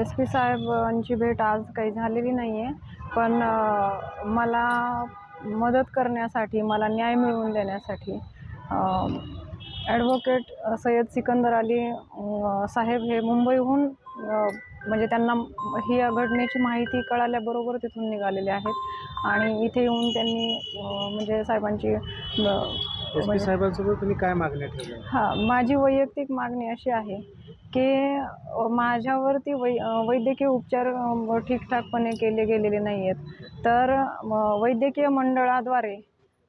SP साहेबांची भेट आज काही झालेली नाही आहे. पण मला मदत करण्यासाठी, मला न्याय मिळवून देण्यासाठी ॲडव्होकेट सय्यद सिकंदर अली साहेब हे मुंबईहून म्हणजे त्यांना ही घटनेची माहिती कळाल्याबरोबर तिथून निघालेले आहेत आणि इथे येऊन त्यांनी म्हणजे साहेबांची SP साहेबांसोबत तुम्ही काय मागण्या ठेवल्या? हां, माझी वैयक्तिक मागणी अशी आहे की माझ्यावरती वैद्यकीय उपचार ठीकठाकपणे केले गेलेले नाही आहेत. तर वैद्यकीय मंडळाद्वारे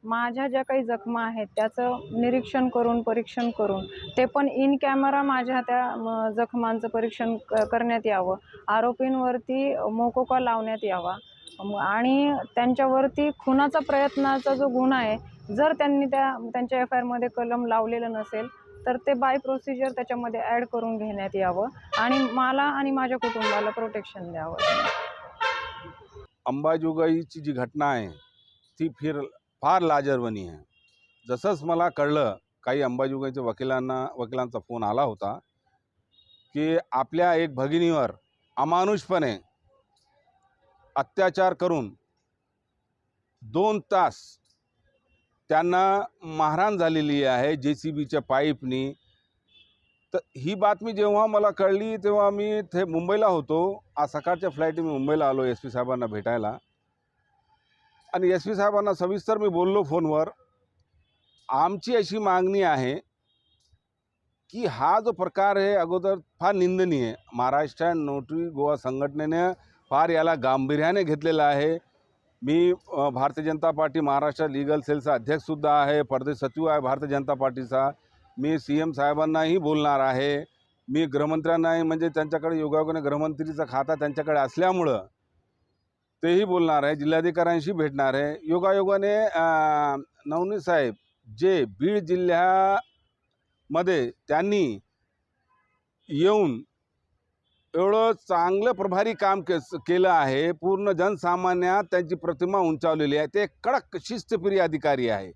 माझ्या ज्या काही जखमा आहेत त्याचं निरीक्षण करून, परीक्षण करून ते पण इन कॅमेरा माझ्या त्या जखमांचं परीक्षण करण्यात यावं. आरोपींवरती मोकोका लावण्यात यावा आणि त्यांच्यावरती खुनाचा प्रयत्नाचा जो गुन्हा आहे, जर त्यांनी त्यांच्या FIRमध्ये कलम लावलेलं नसेल तर ते बाय प्रोसिजर त्याच्यामध्ये ॲड करून घेण्यात यावं आणि मला आणि माझ्या कुटुंबाला प्रोटेक्शन द्यावं. अंबाजोगाईची जी घटना आहे ती फार लाजिरवाणी आहे. जसंच मला कळलं, काही अंबाजोगाईच्या वकिलांचा फोन आला होता की आपल्या एक भगिनीवर अमानुषपणे अत्याचार करून 2 तास त्यांना मारहाण झालेली आहे JCBच्या पाईपनी. तर ही बातमी जेव्हा मला कळली तेव्हा मी मुंबईला होतो. आज सकाळच्या फ्लाईटने मी मुंबईला आलो SP साहेबांना भेटायला आणि SP साहेबांना सविस्तर मी बोललो फोनवर. आमची अशी मागणी आहे की हा जो प्रकार आहे अगोदर फार निंदनीय आहे. महाराष्ट्र नोटरी गोवा संघटनेने फार याला गांभीर्याने घेतलेलं आहे. मी भारतीय जनता पार्टी महाराष्ट्र लीगल सेलचा अध्यक्षसुद्धा आहे, परदेश सचिव आहे भारतीय जनता पार्टीचा. मी CM साहेबांनाही बोलणार आहे. मी गृहमंत्र्यांनाही, म्हणजे त्यांच्याकडे योगायोगाने गृहमंत्रीचा खाता त्यांच्याकडे असल्यामुळं तेही बोलणार आहे. जिल्हाधिकाऱ्यांशी भेटणार आहे. योगायोगाने नवनीत साहेब जे बीड जिल्ह्यामध्ये त्यांनी येऊन एवढं चांगलं प्रभारी काम केलं आहे. पूर्ण जनसामान्यात त्यांची प्रतिमा उंचावलेली आहे. ते कडक शिस्तप्रिय अधिकारी आहे.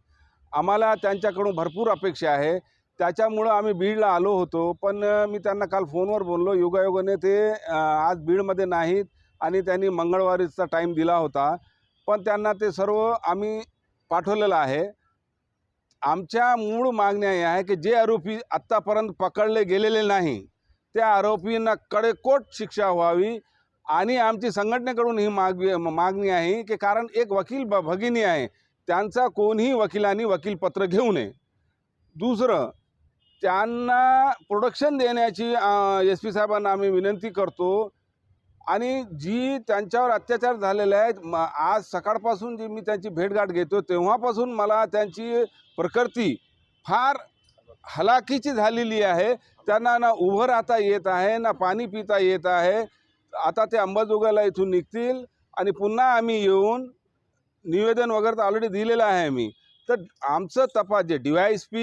आम्हाला त्यांच्याकडून भरपूर अपेक्षा आहे. त्याच्यामुळं आम्ही बीडला आलो होतो. पण मी त्यांना काल फोनवर बोललो. योगायोगाने ते आज बीडमध्ये नाहीत आणि त्यांनी मंगळवारीचा टाईम दिला होता. पण त्यांना ते सर्व आम्ही पाठवलेलं आहे. आमच्या मूळ मागण्या या आहे की जे आरोपी आत्तापर्यंत पकडले गेलेले नाही त्या आरोपींना कडेकोट शिक्षा व्हावी आणि आमची संघटनेकडून ही मागणी आहे की कारण एक वकील भगिनी आहे, त्यांचा कोणीही वकिलांनी वकीलपत्र घेऊ नये. दुसरं, त्यांना प्रोटेक्शन देण्याची SP साहेबांना आम्ही विनंती करतो आणि जी त्यांच्यावर अत्याचार झालेले आहेत, आज सकाळपासून जी मी त्यांची भेटगाठ घेतो तेव्हापासून मला त्यांची प्रकृती फार हलाखीची झालेली आहे. त्यांना ना उभं राहता येत आहे, ना पाणी पिता येत आहे. आता ते अंबाजोगाईला इथून निघतील आणि पुन्हा आम्ही येऊन निवेदन वगैरे तर ऑलरेडी दिलेलं आहे मी. तर आमचं तपास जे DYSP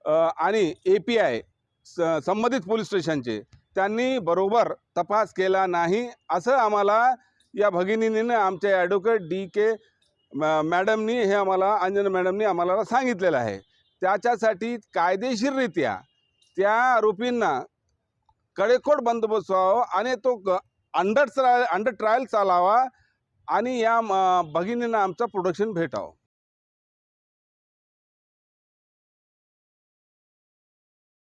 आणि API संबंधित पोलीस स्टेशनचे त्यांनी बरोबर तपास केला नाही असं आम्हाला या भगिनीने, आमच्या ॲडव्होकेट DK मॅडमनी, हे आम्हाला अंजना मॅडमनी आम्हाला सांगितलेलं आहे. त्याच्यासाठी कायदेशीररित्या त्या आरोपींना कडेकोट बंदोबस्त व्हावा आणि तो अंडर ट्रायल चालावा आणि या भगिनींना आमचं प्रोटेक्शन भेटावं.